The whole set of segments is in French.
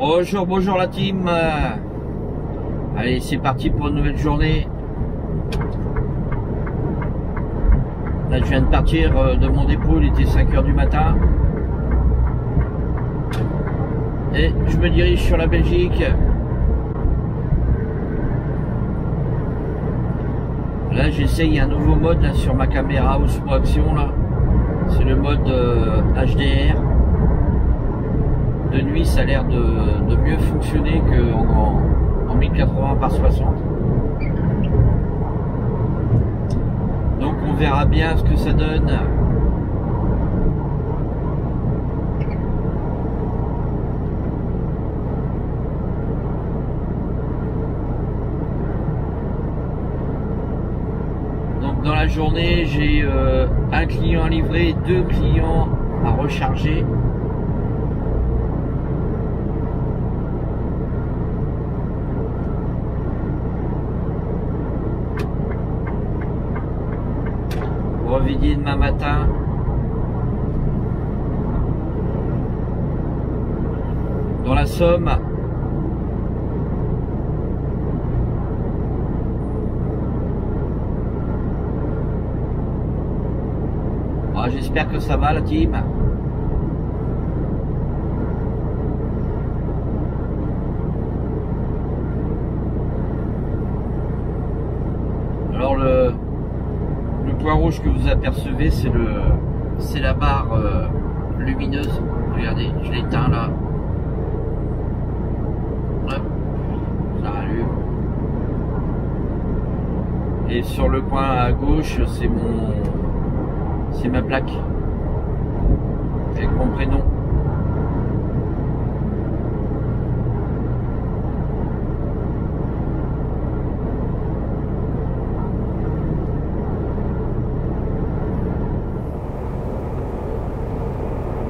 Bonjour, bonjour la team. Allez, c'est parti pour une nouvelle journée. Là, je viens de partir de mon dépôt, il était 5 h du matin. Et je me dirige sur la Belgique. Là, j'essaye un nouveau mode là, sur ma caméra Osmo Action. Là, c'est le mode HDR. De nuit, ça a l'air de mieux fonctionner qu'en 1080 par 60. Donc on verra bien ce que ça donne. Donc dans la journée, j'ai un client à livrer, 2 clients à recharger. Revider demain matin. Dans la Somme. Ah, j'espère que ça va la team. Alors le point rouge que vous apercevez, c'est la barre lumineuse. Regardez, je l'éteins là. Hop, ça rallume. Et sur le coin à gauche, c'est ma plaque avec mon prénom.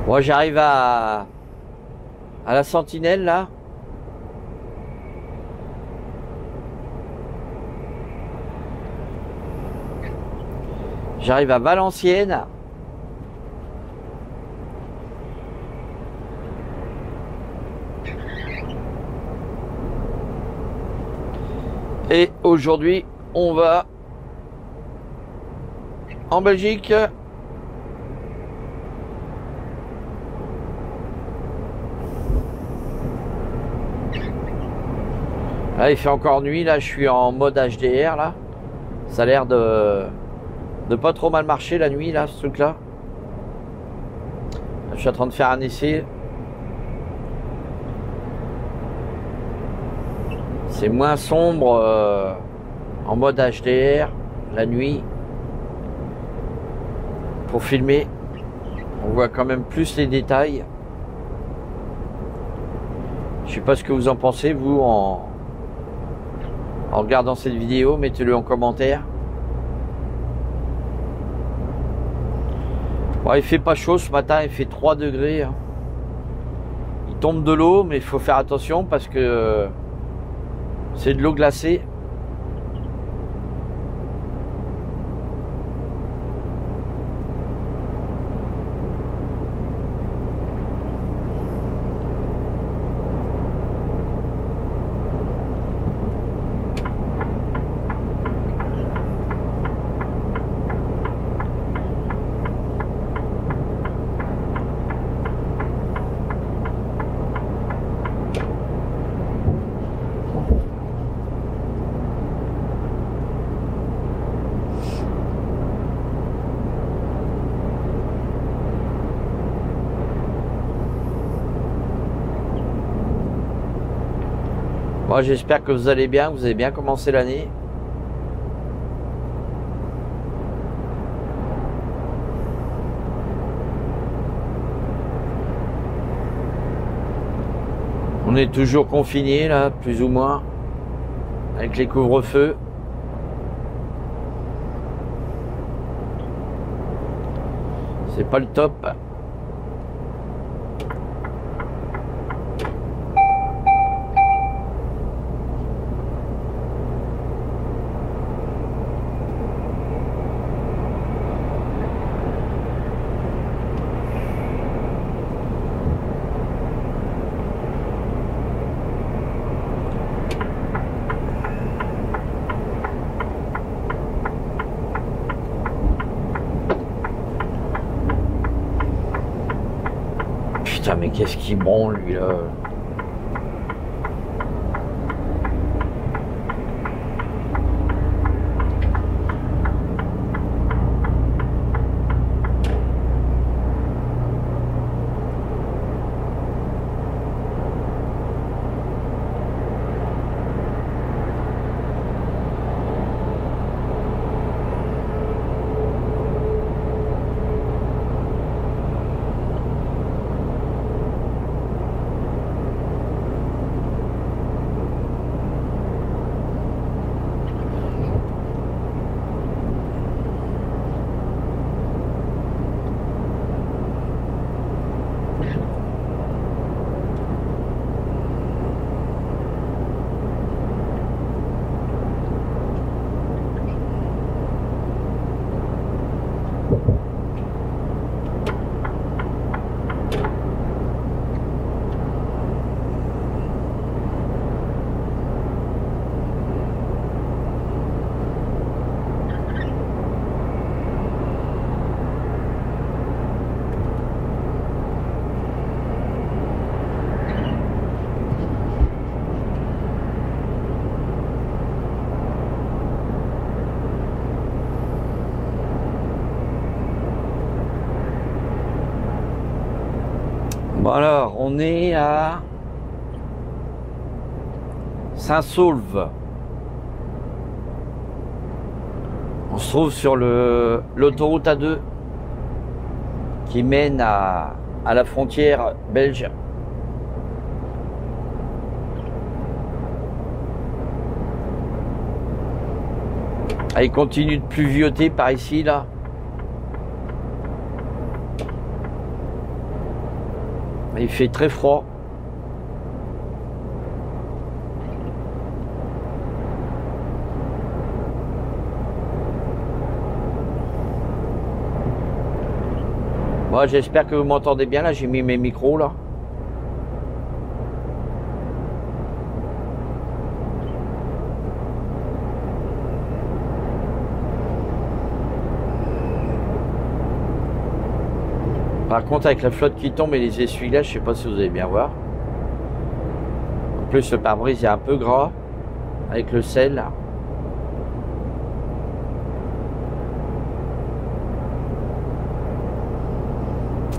Moi j'arrive à la Sentinelle là. J'arrive à Valenciennes. Et aujourd'hui on va en Belgique. Là, il fait encore nuit, là je suis en mode HDR là. Ça a l'air de pas trop mal marcher la nuit là, ce truc là. Je suis en train de faire un essai. C'est moins sombre en mode HDR la nuit. Pour filmer, on voit quand même plus les détails. Je sais pas ce que vous en pensez vous en regardant cette vidéo, mettez-le en commentaire. Bon, il fait pas chaud ce matin, il fait 3 degrés. Il tombe de l'eau, mais il faut faire attention parce que c'est de l'eau glacée. Moi j'espère que vous allez bien, que vous avez bien commencé l'année. On est toujours confinés là, plus ou moins, avec les couvre-feux. C'est pas le top. Putain, mais qu'est-ce qu'il branle, lui, là? Bon alors, on est à Saint-Saulve. On se trouve sur l'autoroute A2 qui mène à la frontière belge. Ah, il continue de pluvioter par ici, là. Il fait très froid. Bon, j'espère que vous m'entendez bien. Là, j'ai mis mes micros là. Par contre, avec la flotte qui tombe et les essuie-glaces, je sais pas si vous allez bien voir. En plus, le pare-brise est un peu gras avec le sel. Là.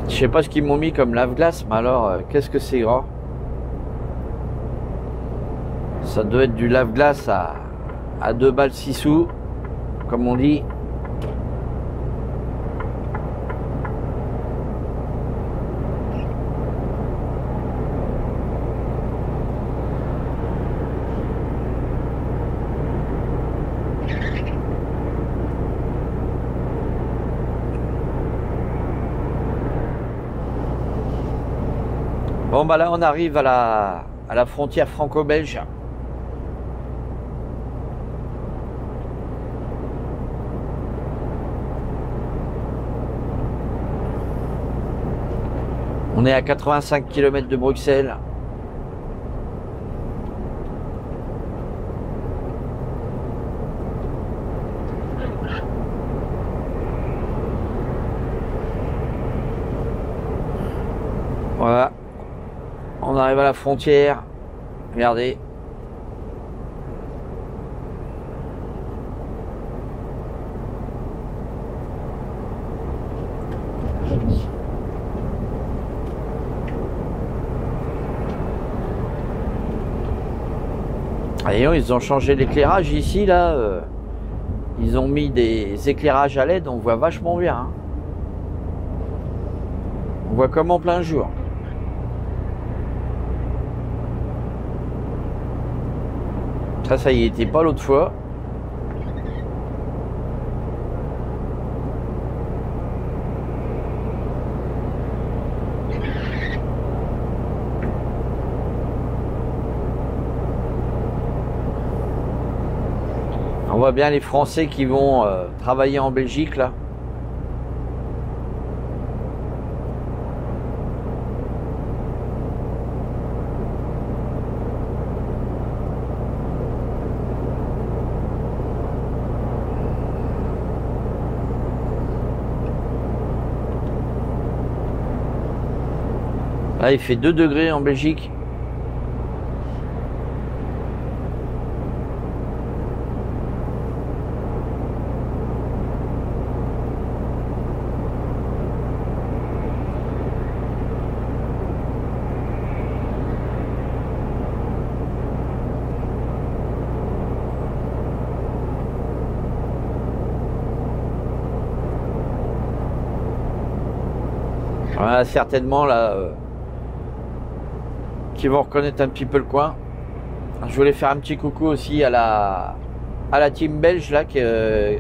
Je sais pas ce qu'ils m'ont mis comme lave-glace, mais alors, qu'est-ce que c'est gras? Ça doit être du lave-glace à 2 balles 6 sous, comme on dit. Bon bah là on arrive à la frontière franco-belge. On est à 85 km de Bruxelles. Voilà. On arrive à la frontière. Regardez. Voyons, ils ont changé l'éclairage ici, là. Ils ont mis des éclairages à LED, on voit vachement bien. Hein. On voit comme en plein jour. Ça y était pas l'autre fois. On voit bien les Français qui vont travailler en Belgique là. Là il fait 2 degrés en Belgique. Voilà, certainement là qui vont reconnaître un petit peu le coin. Je voulais faire un petit coucou aussi à la team belge là qui est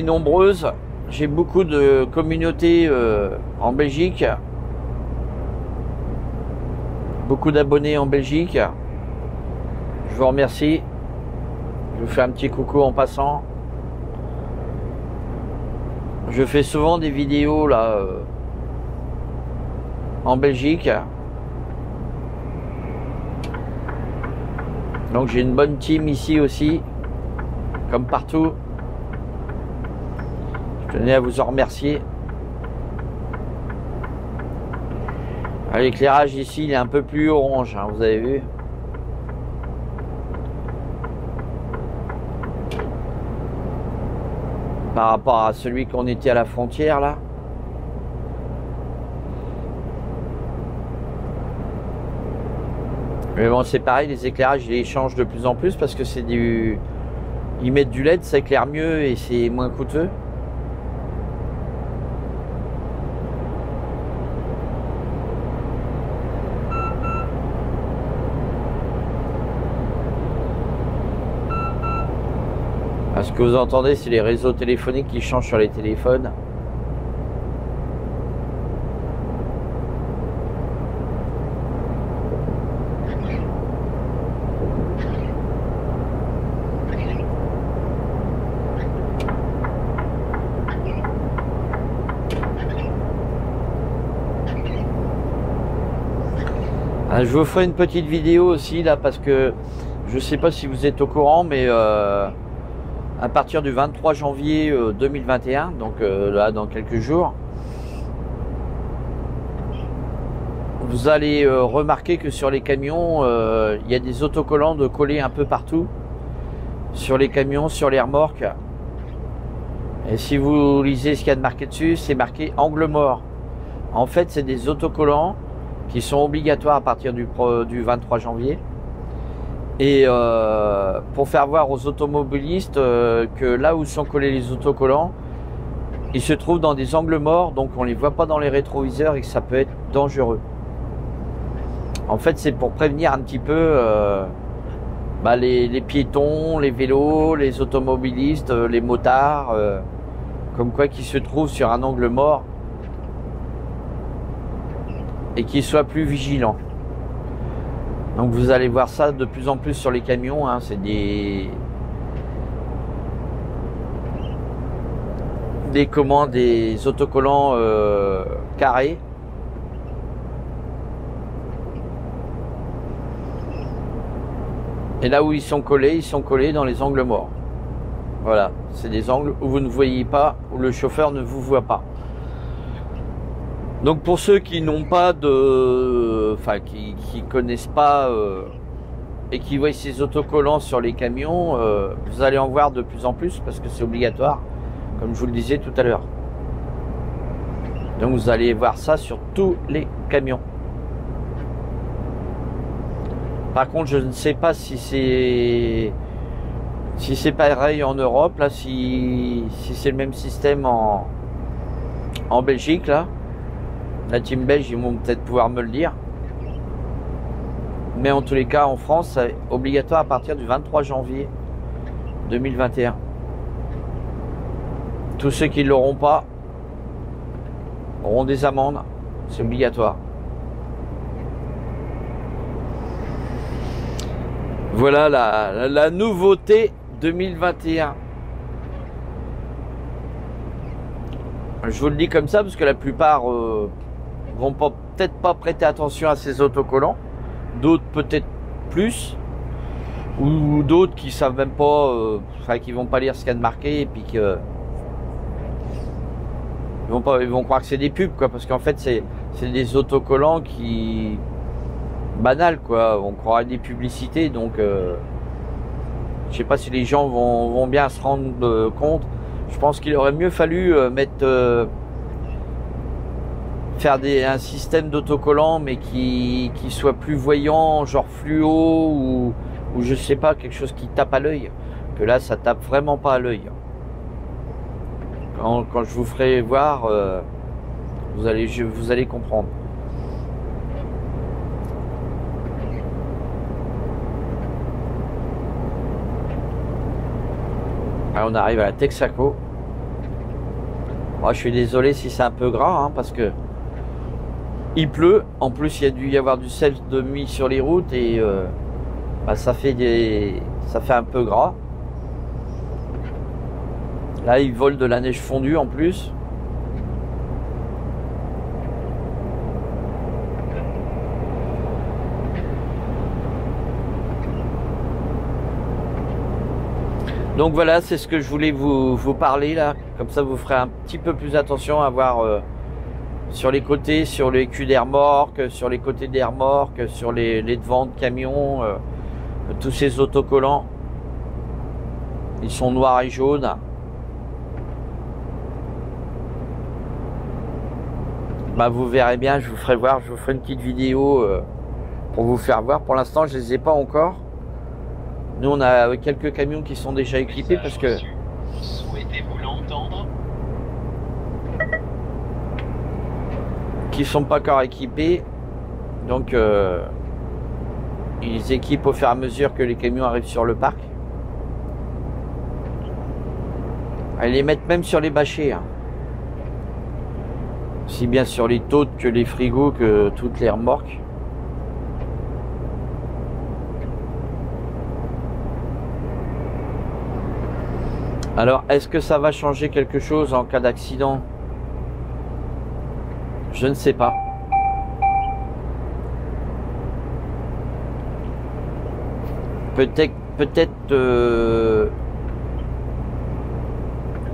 nombreuse. J'ai beaucoup de communautés en Belgique, beaucoup d'abonnés en Belgique. Je vous remercie. Je vous fais un petit coucou en passant. Je fais souvent des vidéos là en Belgique. Donc j'ai une bonne team ici aussi, comme partout. Je tenais à vous en remercier. L'éclairage ici il est un peu plus orange, hein, vous avez vu. Par rapport à celui qu'on était à la frontière là. Mais bon c'est pareil, les éclairages ils les changent de plus en plus parce que c'est du... Ils mettent du LED, ça éclaire mieux et c'est moins coûteux. Ce que vous entendez, c'est les réseaux téléphoniques qui changent sur les téléphones. Je vous ferai une petite vidéo aussi là parce que je sais pas si vous êtes au courant, mais à partir du 23 janvier 2021, donc là dans quelques jours, vous allez remarquer que sur les camions, il y a des autocollants de coller un peu partout, sur les camions, sur les remorques. Et si vous lisez ce qu'il y a de marqué dessus, c'est marqué angle mort. En fait, c'est des autocollants qui sont obligatoires à partir du 23 janvier. Et pour faire voir aux automobilistes que là où sont collés les autocollants, ils se trouvent dans des angles morts, donc on ne les voit pas dans les rétroviseurs et que ça peut être dangereux. En fait, c'est pour prévenir un petit peu les piétons, les vélos, les automobilistes, les motards, comme quoi qui se trouvent sur un angle mort et qu'ils soient plus vigilants. Donc vous allez voir ça de plus en plus sur les camions, hein, c'est des autocollants carrés. Et là où ils sont collés dans les angles morts. Voilà, c'est des angles où vous ne voyez pas, où le chauffeur ne vous voit pas. Donc pour ceux qui n'ont pas de... Enfin, qui connaissent pas et qui voient ces autocollants sur les camions, vous allez en voir de plus en plus parce que c'est obligatoire, comme je vous le disais tout à l'heure. Donc vous allez voir ça sur tous les camions. Par contre, je ne sais pas si c'est pareil en Europe, là, si c'est le même système en Belgique, là. La team belge, ils vont peut-être pouvoir me le dire. Mais en tous les cas, en France, c'est obligatoire à partir du 23 janvier 2021. Tous ceux qui ne l'auront pas auront des amendes. C'est obligatoire. Voilà la nouveauté 2021. Je vous le dis comme ça parce que la plupart vont peut-être pas prêter attention à ces autocollants. D'autres peut-être plus. Ou d'autres qui savent même pas, enfin qui vont pas lire ce qu'il y a de marqué et puis que ils vont croire que c'est des pubs quoi, parce qu'en fait c'est des autocollants qui banal quoi, on croirait des publicités, donc je sais pas si les gens vont bien se rendre compte. Je pense qu'il aurait mieux fallu faire un système d'autocollants mais qui soit plus voyant, genre fluo ou je sais pas, quelque chose qui tape à l'œil, que là ça tape vraiment pas à l'œil. Quand je vous ferai voir, vous allez comprendre. Alors on arrive à la Texaco. Moi, je suis désolé si c'est un peu gras, hein, parce que il pleut. En plus, il y a dû y avoir du sel de nuit sur les routes et bah, ça fait un peu gras. Là, ils volent de la neige fondue en plus. Donc voilà, c'est ce que je voulais vous parler là. Comme ça, vous ferez un petit peu plus attention à voir sur les côtés, sur les culs des remorques, sur les côtés des remorques, sur les devants de camions, tous ces autocollants. Ils sont noirs et jaunes. Bah, vous verrez bien, je vous ferai voir, je vous ferai une petite vidéo pour vous faire voir. Pour l'instant, je les ai pas encore. Nous, on a quelques camions qui sont déjà équipés parce que... Souhaitez-vous l'entendre ? Qui sont pas encore équipés. Donc, ils équipent au fur et à mesure que les camions arrivent sur le parc. Ils les mettent même sur les bâchers. Hein. Aussi bien sur les tautes que les frigos que toutes les remorques. Alors, est-ce que ça va changer quelque chose en cas d'accident? Je ne sais pas. Peut-être que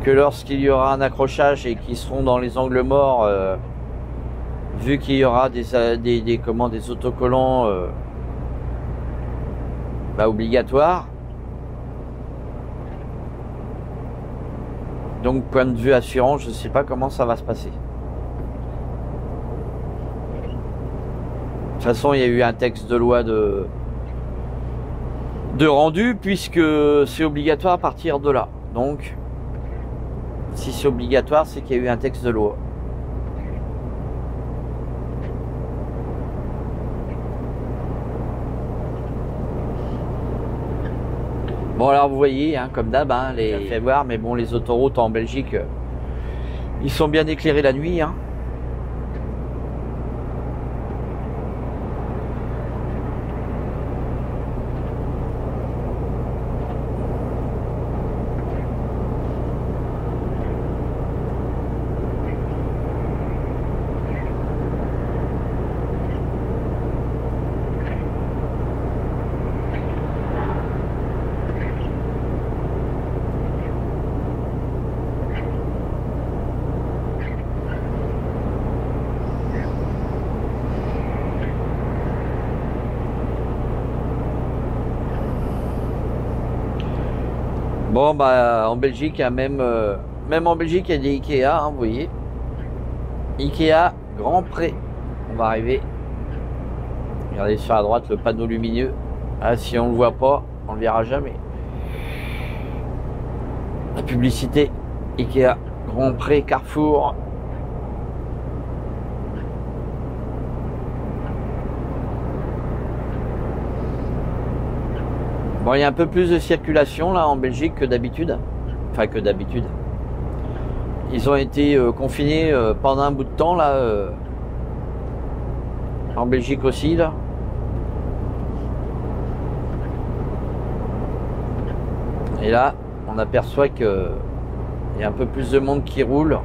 lorsqu'il y aura un accrochage et qu'ils seront dans les angles morts, vu qu'il y aura des autocollants bah, obligatoires. Donc, point de vue assurance, je ne sais pas comment ça va se passer. De toute façon, il y a eu un texte de loi de rendu, puisque c'est obligatoire à partir de là. Donc, si c'est obligatoire, c'est qu'il y a eu un texte de loi. Bon, alors vous voyez, hein, comme d'hab, hein, les fait voir, mais bon, les autoroutes en Belgique, ils sont bien éclairés la nuit. Hein. Bon, bah, en Belgique, il y a même en Belgique, il y a des Ikea, hein, vous voyez. Ikea Grand Pré. On va arriver. Regardez sur la droite le panneau lumineux. Ah, si on le voit pas, on le verra jamais. La publicité Ikea Grand Pré Carrefour. Bon, il y a un peu plus de circulation là en Belgique que d'habitude. Enfin, que d'habitude. Ils ont été confinés pendant un bout de temps là. En Belgique aussi là. Et là, on aperçoit que il y a un peu plus de monde qui roule.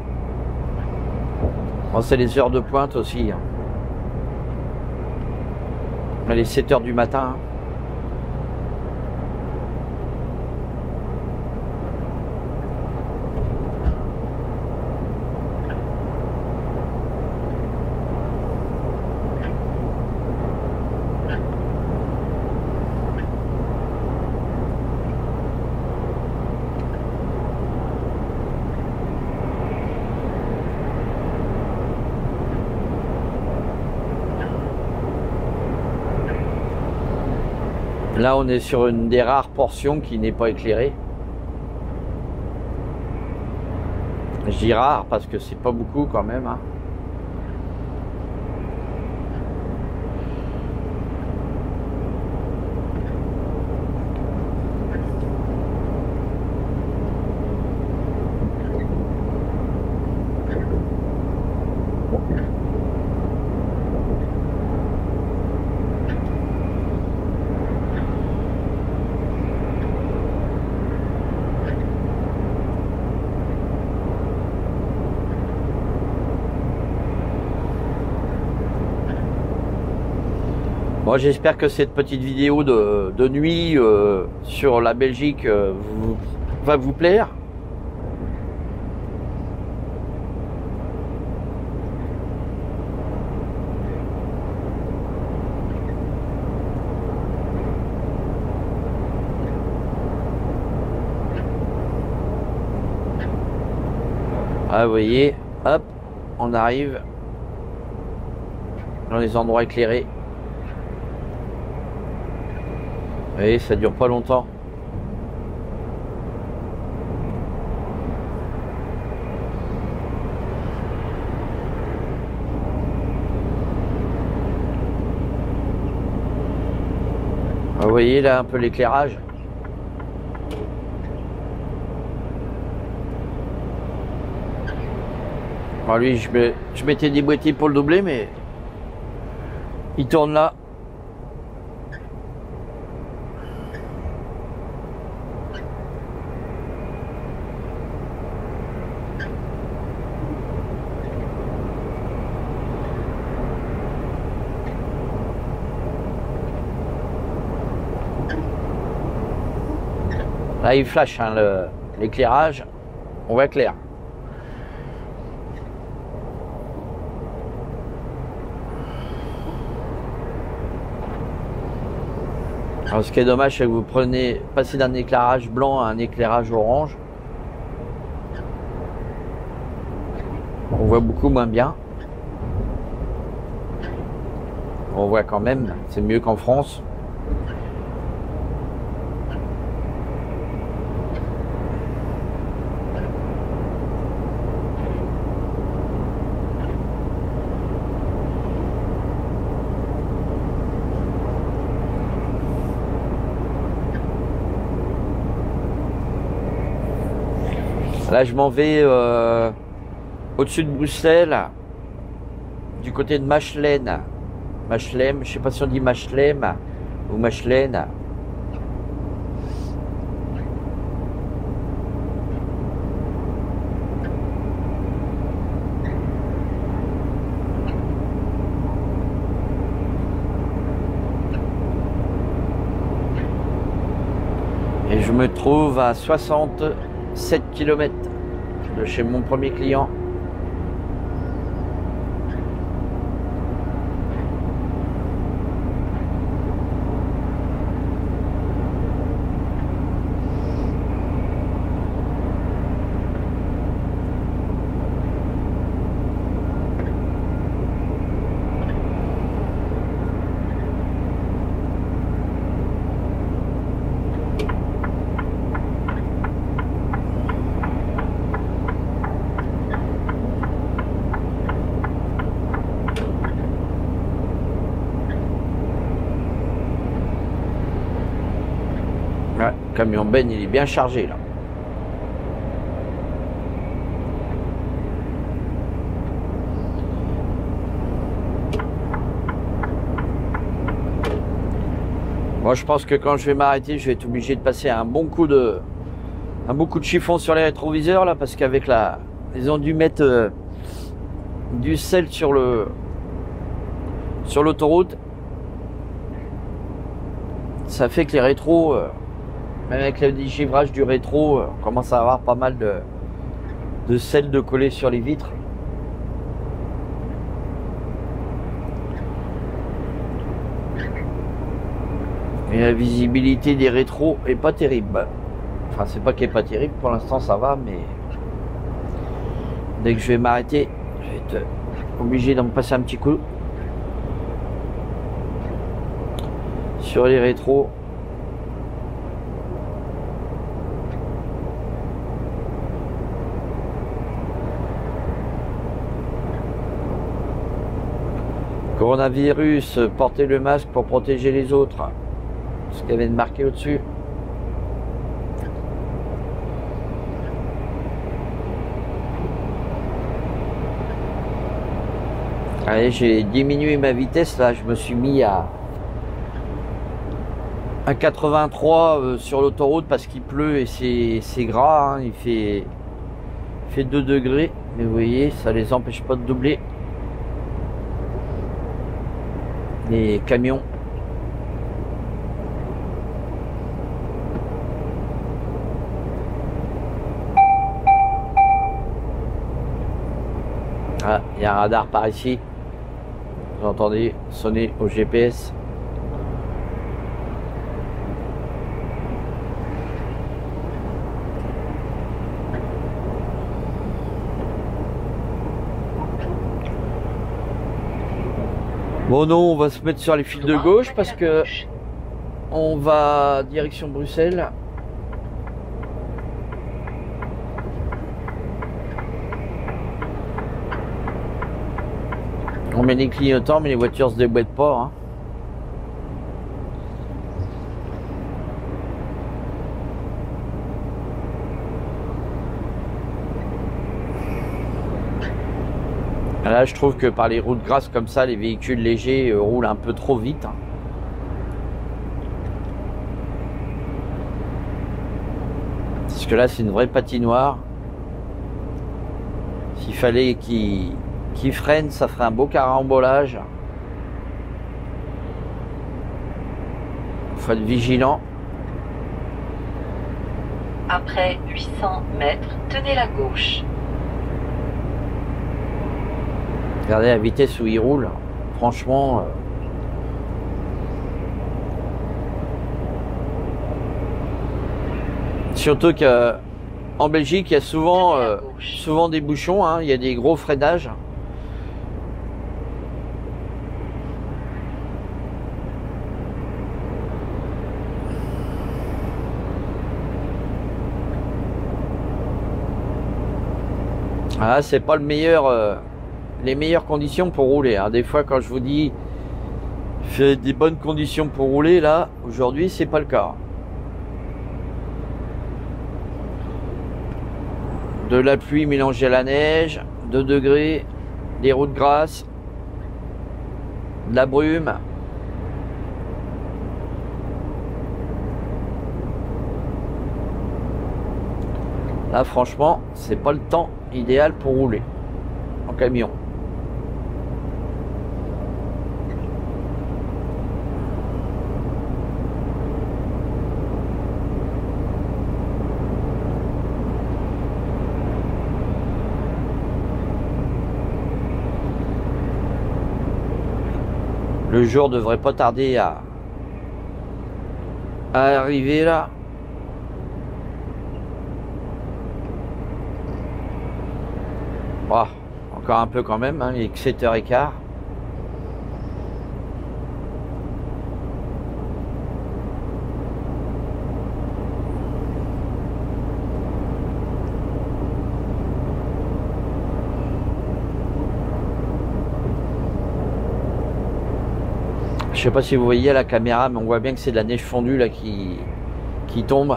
Bon, c'est les heures de pointe aussi. Hein. Les 7 heures du matin. Hein. Là, on est sur une des rares portions qui n'est pas éclairée. Je dis rare parce que c'est pas beaucoup quand même, hein. Moi, j'espère que cette petite vidéo de nuit sur la Belgique va vous plaire. Ah, vous voyez, hop, on arrive dans les endroits éclairés. Vous voyez, ça dure pas longtemps. Vous voyez là un peu l'éclairage. Alors lui, je m'étais déboîté pour le doubler, mais il tourne là. Là, il flash hein, l'éclairage. On voit clair. Alors, ce qui est dommage, c'est que vous passez d'un éclairage blanc à un éclairage orange. On voit beaucoup moins bien. On voit quand même, c'est mieux qu'en France. Là, je m'en vais au-dessus de Bruxelles, du côté de Machelen. Machlem, je sais pas si on dit Machlem ou Machelen. Et je me trouve à 67 km de chez mon premier client. Ouais, le camion Ben, il est bien chargé là. Moi, je pense que quand je vais m'arrêter, je vais être obligé de passer un bon coup de chiffon sur les rétroviseurs là, parce qu'avec ils ont dû mettre du sel sur l'autoroute. Ça fait que les rétros, même avec le dégivrage du rétro, on commence à avoir pas mal de sel de coller sur les vitres. Et la visibilité des rétros est pas terrible. Enfin, c'est pas qu'elle est pas terrible, pour l'instant ça va, mais dès que je vais m'arrêter, je vais être obligé d'en passer un petit coup sur les rétros. Coronavirus, portez le masque pour protéger les autres. Ce qu'il y avait de marqué au-dessus. Allez, j'ai diminué ma vitesse là, je me suis mis à 83 sur l'autoroute parce qu'il pleut et c'est gras, hein, il fait 2 degrés, mais vous voyez, ça les empêche pas de doubler les camions. Ah, il y a un radar par ici. Vous entendez sonner au GPS. Bon non, on va se mettre sur les fils de gauche parce que on va direction Bruxelles. On met les clignotants mais les voitures se déboîtent pas, hein. Là, je trouve que par les routes grasses comme ça, les véhicules légers roulent un peu trop vite. Parce que là, c'est une vraie patinoire. S'il fallait qu'ils freinent, ça ferait un beau carambolage. Il faut être vigilant. Après 800 mètres, tenez la gauche. Regardez la vitesse où il roule, franchement. Surtout qu'en Belgique, il y a souvent des bouchons, hein, il y a des gros freinages. Ah, c'est pas le meilleur. Les meilleures conditions pour rouler, hein. Des fois quand je vous dis fait des bonnes conditions pour rouler, là aujourd'hui c'est pas le cas. De la pluie mélangée à la neige, 2 degrés, des routes grasses, de la brume. Là franchement c'est pas le temps idéal pour rouler en camion. Le jour devrait pas tarder à arriver là. Oh, encore un peu quand même, hein, il est que 7h15. Je sais pas si vous voyez à la caméra, mais on voit bien que c'est de la neige fondue là qui tombe.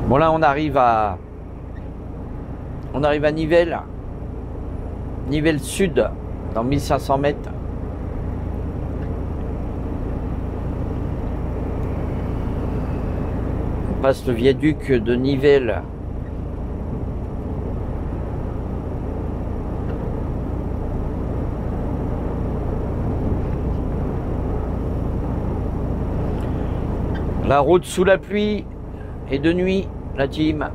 Bon là on arrive à Nivelles. Nivelles Sud, dans 1500 mètres. On passe le viaduc de Nivelles. La route sous la pluie et de nuit, la team.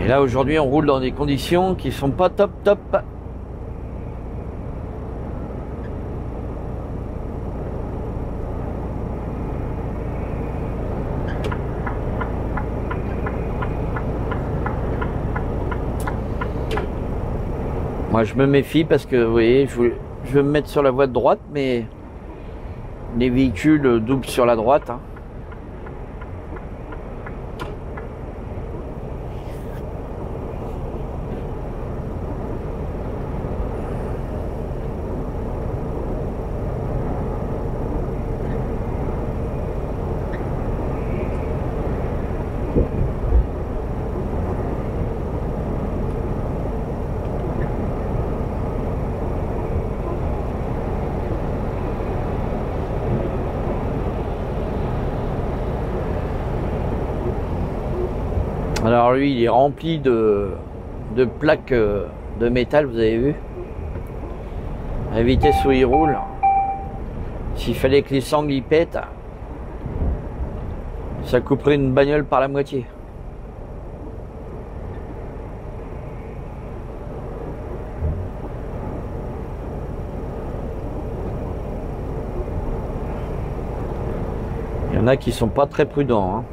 Et là aujourd'hui on roule dans des conditions qui sont pas top. Moi je me méfie parce que vous voyez je veux me mettre sur la voie de droite, mais les véhicules doublent sur la droite, hein. Alors lui il est rempli de plaques de métal, vous avez vu, à la vitesse où il roule. S'il fallait que les sangles y pètent, ça couperait une bagnole par la moitié. Il y en a qui sont pas très prudents, hein.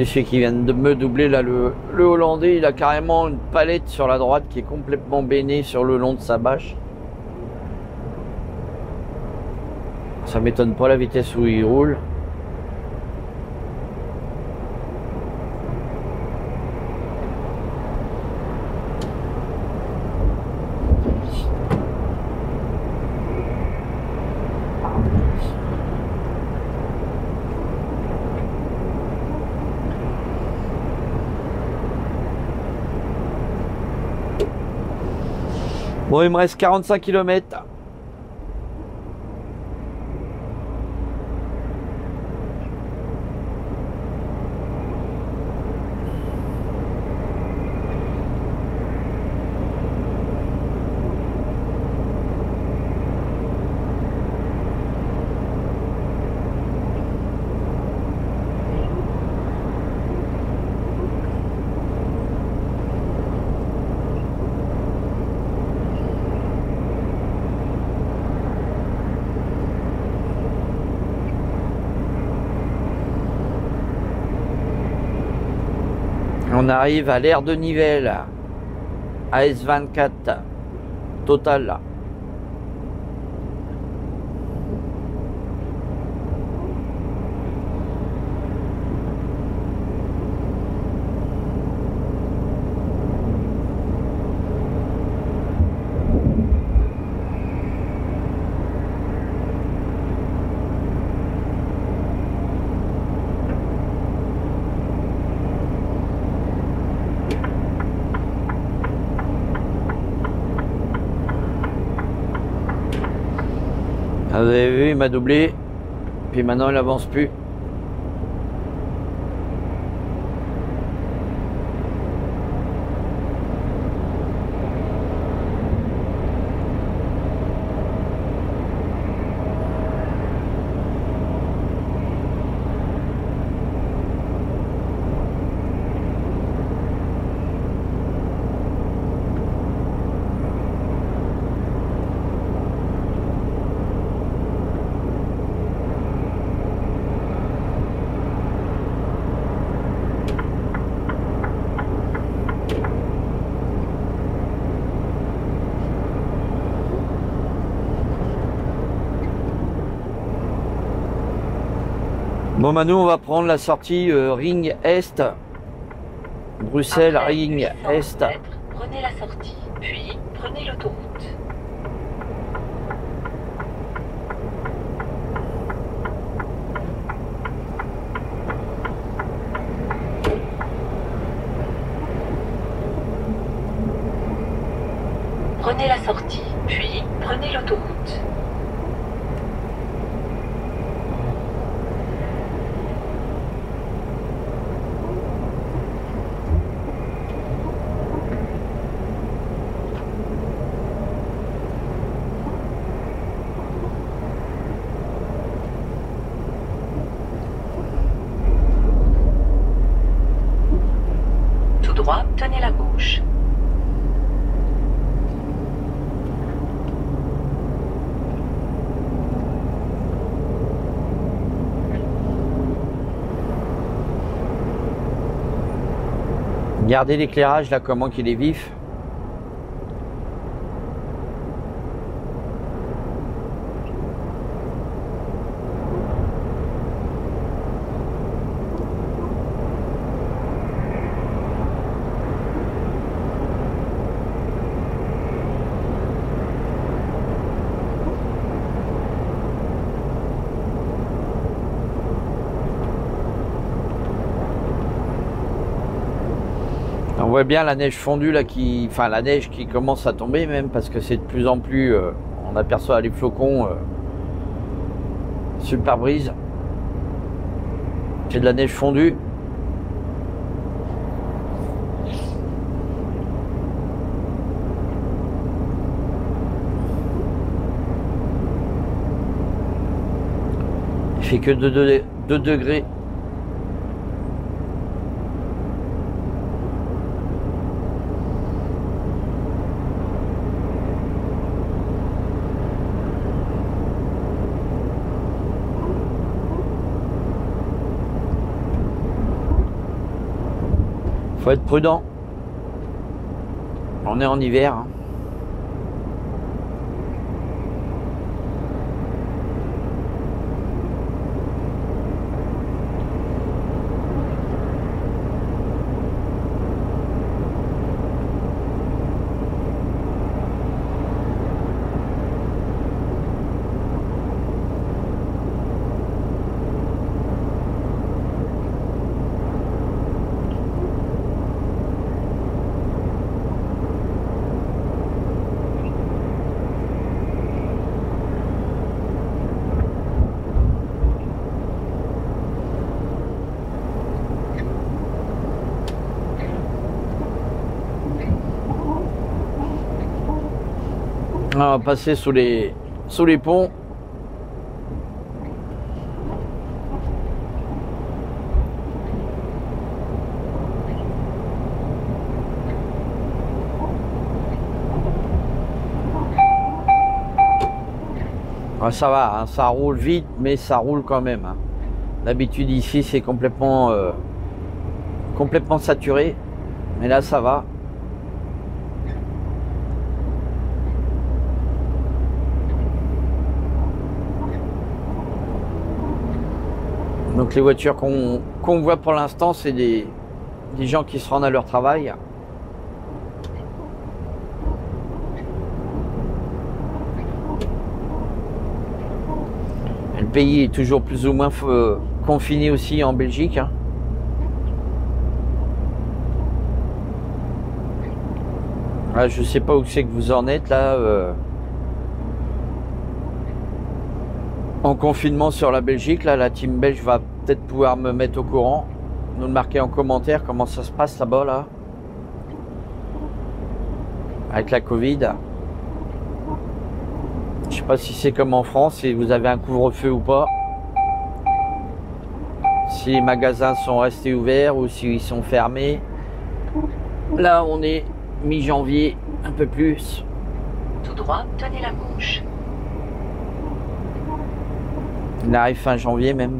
Celui qui vient de me doubler là, le Hollandais, il a carrément une palette sur la droite qui est complètement bénée sur le long de sa bâche. Ça m'étonne pas la vitesse où il roule. Bon, il me reste 45 km. On arrive à l'aire de Nivelles, AS24 Total. Vous avez vu, il m'a doublé, puis maintenant il avance plus. Bon, maintenant on va prendre la sortie Ring Est. Bruxelles, Après Ring 800 Est. mètres, prenez la sortie, puis prenez l'autoroute. Prenez la sortie, puis prenez l'autoroute. Tout droit, tenez la gauche. Regardez l'éclairage là, comment qu'il est vif. On voit bien la neige fondue là enfin la neige qui commence à tomber même parce que c'est de plus en plus, on aperçoit les flocons sur le pare-brise. C'est de la neige fondue. Il fait que 2 degrés. Faut être prudent. On est en hiver. Hein. On va passer sous les ponts. Ouais, ça va, hein, ça roule vite, mais ça roule quand même. Hein. D'habitude ici c'est complètement saturé, mais là ça va. Donc les voitures qu'on voit pour l'instant, c'est des gens qui se rendent à leur travail. Et le pays est toujours plus ou moins confiné aussi en Belgique. Hein. Là, je sais pas où c'est que vous en êtes là. En confinement sur la Belgique, là, la team belge va peut-être pouvoir me mettre au courant, nous le marquer en commentaire comment ça se passe là-bas là, avec la Covid. Je sais pas si c'est comme en France, si vous avez un couvre-feu ou pas, si les magasins sont restés ouverts ou s'ils sont fermés. Là, on est mi-janvier, un peu plus. Tout droit, tenez la gauche. Il arrive fin janvier même.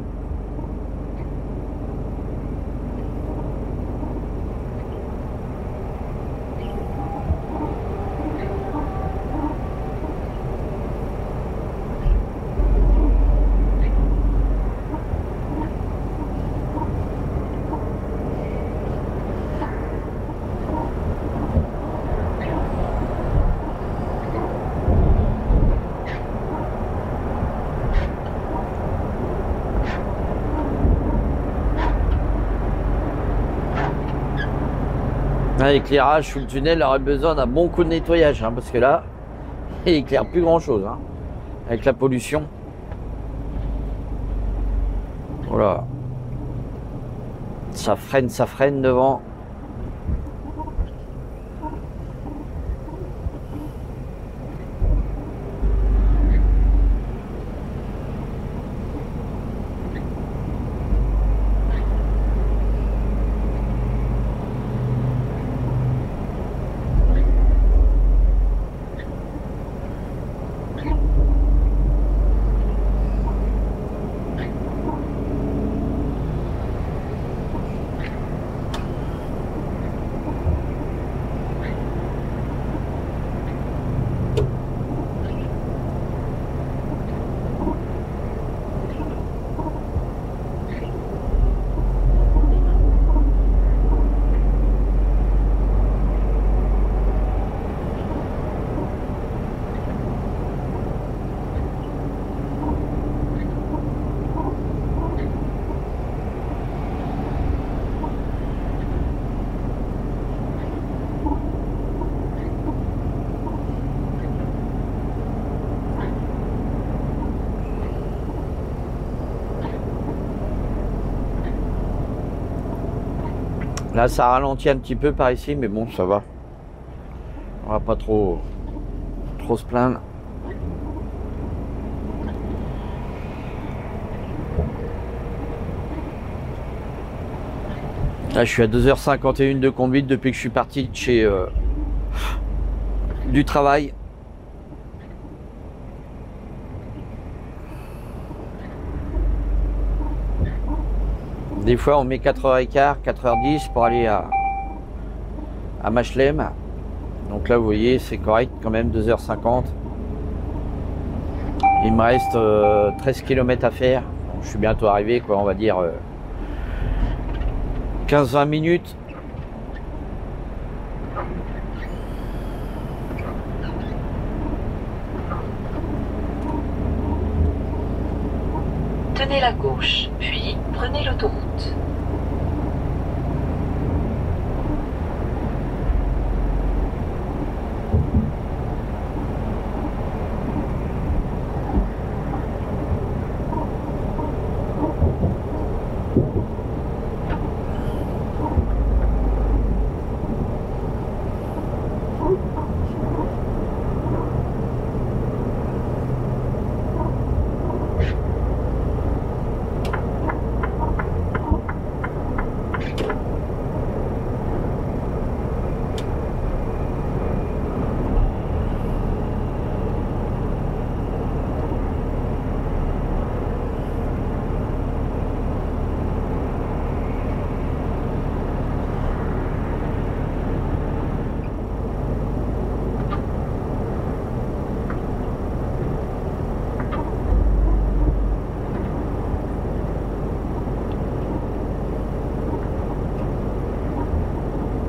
L'éclairage sous le tunnel aurait besoin d'un bon coup de nettoyage, hein, parce que là, il éclaire plus grand chose, hein, avec la pollution. Voilà. Ça freine devant. Là, ça ralentit un petit peu par ici, mais bon, ça va. On va pas trop se plaindre. Là, je suis à 2h51 de conduite depuis que je suis parti de chez du travail. Des fois, on met 4h15, 4h10 pour aller à Machlem. Donc là, vous voyez, c'est correct quand même, 2h50. Il me reste 13 km à faire. Donc, je suis bientôt arrivé, quoi, on va dire 15-20 minutes. Tenez la gauche, puis prenez l'autoroute.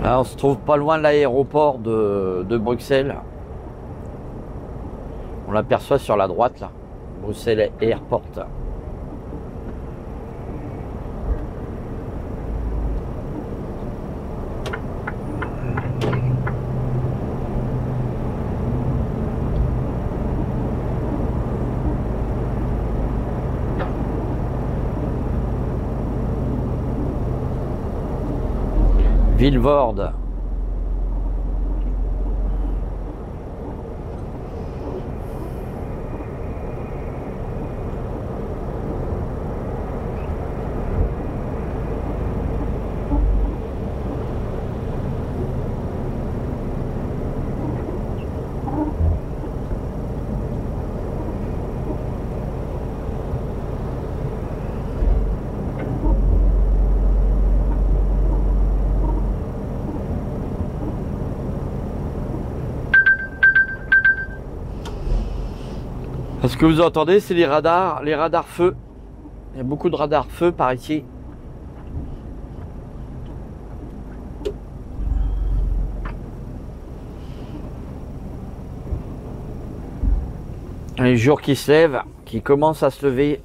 Là, on se trouve pas loin de l'aéroport de Bruxelles. On l'aperçoit sur la droite là, Bruxelles Airport. Vilvoorde. Ce que vous entendez, c'est les radars feu. Il y a beaucoup de radars feu par ici. Les jours qui se lèvent, qui commencent à se lever.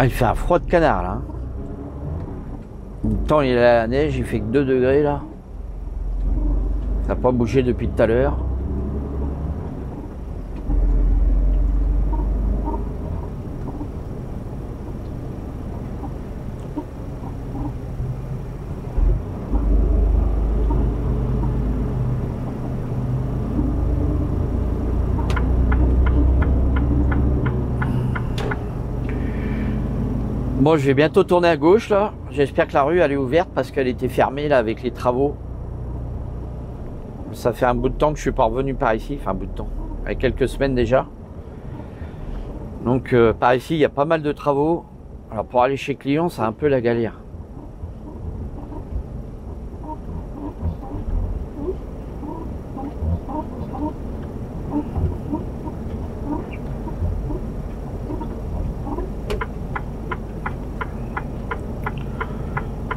Ah, il fait un froid de canard là. Pourtant il y a la neige, il fait que 2 degrés là. Ça n'a pas bougé depuis tout à l'heure. Bon, je vais bientôt tourner à gauche là. J'espère que la rue elle est ouverte parce qu'elle était fermée là avec les travaux. Ça fait un bout de temps que je suis pas revenu par ici, enfin un bout de temps, avec quelques semaines déjà. Donc par ici il y a pas mal de travaux. Alors pour aller chez client c'est un peu la galère.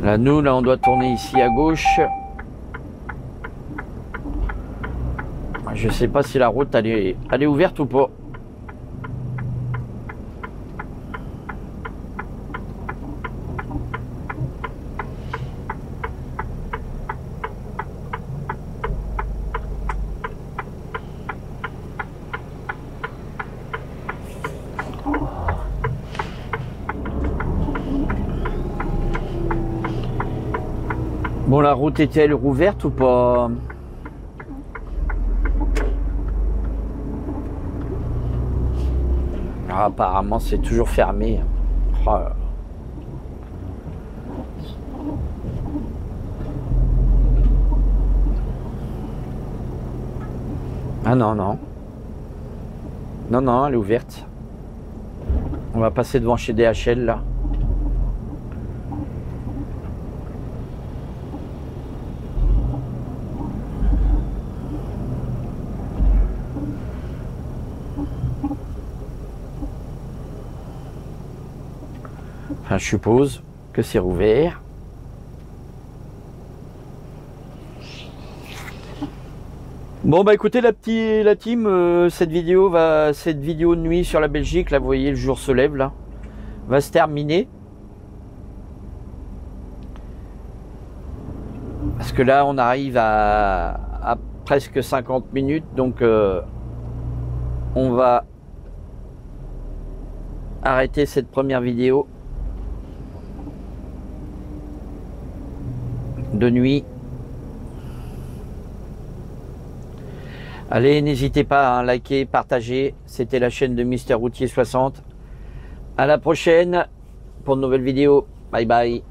Là nous là on doit tourner ici à gauche. Je sais pas si la route elle est ouverte ou pas. Bon, la route était-elle rouverte ou pas? Ah, apparemment, c'est toujours fermé. Oh là là. Ah non, non. Non, non, elle est ouverte. On va passer devant chez DHL là. Enfin, je suppose que c'est rouvert. Bon bah écoutez la team, cette vidéo de nuit sur la Belgique, là vous voyez le jour se lève là, va se terminer. Parce que là on arrive à presque 50 minutes, donc on va arrêter cette première vidéo de nuit. Allez, n'hésitez pas à liker, partager. C'était la chaîne de Mister Routier 60. À la prochaine pour de nouvelles vidéos. Bye bye.